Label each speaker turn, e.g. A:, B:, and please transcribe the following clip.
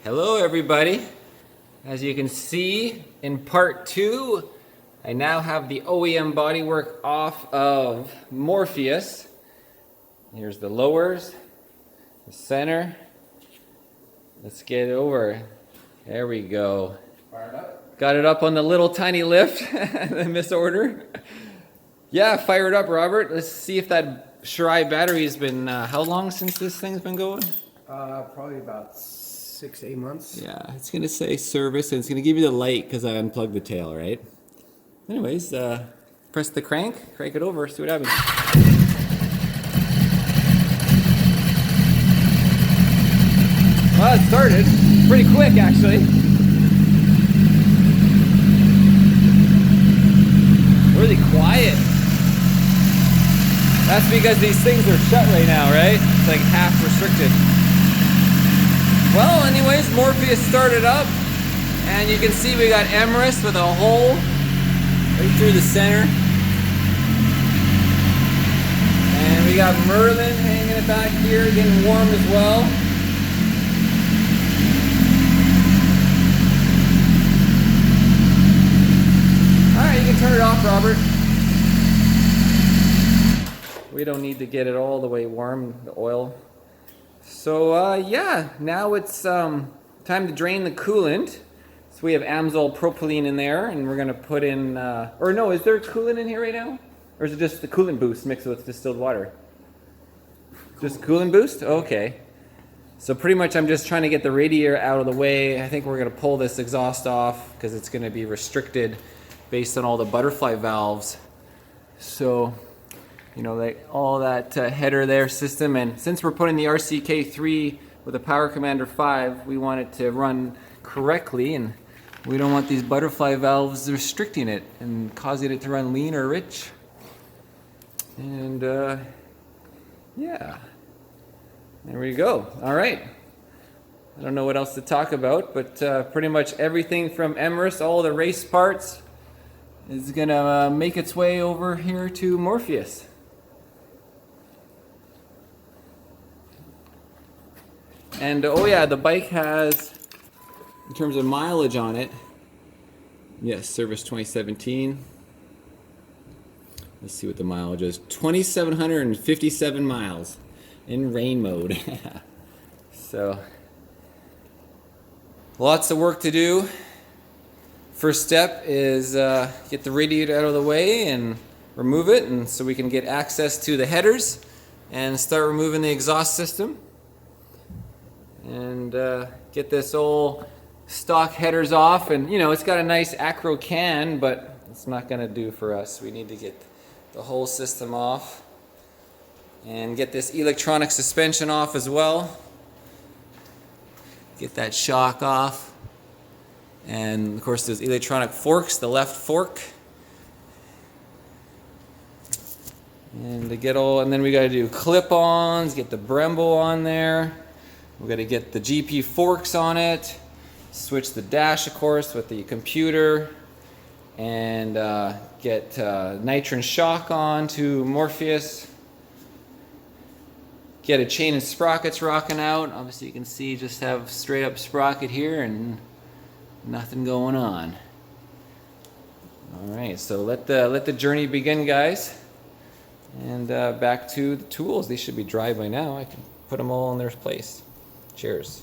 A: Hello everybody. As you can see in part 2, I now have the OEM bodywork off of Morpheus. Here's the lowers, the center. Let's get it over. There we go.
B: Fired up.
A: Got it up on the little tiny lift, the misorder. Yeah, fire it up, Robert. Let's see if that Shirai battery has been, how long since this thing's been going?
B: Probably about 6 to 8 months.
A: Yeah, it's gonna say service and it's gonna give you the light because I unplugged the tail, right? Anyways, press the crank it over, see what happens. Well, it started pretty quick actually. Really quiet. That's because these things are shut right now, right? It's like half restricted. Well, anyways, Morpheus started up, and you can see we got Emrys with a hole right through the center. And we got Merlin hanging it back here, getting warm as well. Alright, you can turn it off, Robert. We don't need to get it all the way warm, the oil. So yeah, now it's time to drain the coolant. So we have AMSOIL propylene in there, and we're gonna put in, or no, is there coolant in here right now? Or is it just the coolant boost mixed with distilled water? Just coolant boost? Okay. So pretty much I'm just trying to get the radiator out of the way. I think we're gonna pull this exhaust off because it's gonna be restricted based on all the butterfly valves. So, you know, like all that header there system, and since we're putting the RCK3 with a Power Commander 5, we want it to run correctly, and we don't want these butterfly valves restricting it and causing it to run lean or rich. And yeah, there we go. All right. I don't know what else to talk about, but pretty much everything from Emrys, all the race parts, is gonna make its way over here to Morpheus. And oh yeah, the bike has, in terms of mileage on it, yes, service 2017. Let's see what the mileage is. 2,757 miles in rain mode. So, lots of work to do. First step is get the radiator out of the way and remove it, and so we can get access to the headers and start removing the exhaust system. And get this old stock headers off, and you know, it's got a nice acro can, but it's not gonna do for us. We need to get the whole system off and get this electronic suspension off as well. Get that shock off, and of course there's electronic forks, the left fork, and to get all, and then we got to do clip-ons, get the Brembo on there. We're going to get the GP forks on it, switch the dash, of course, with the computer, and get nitron shock on to Morpheus. Get a chain and sprockets rocking out. Obviously you can see just have straight up sprocket here and nothing going on. Alright, so let the journey begin, guys. And back to the tools. They should be dry by now. I can put them all in their place. Cheers.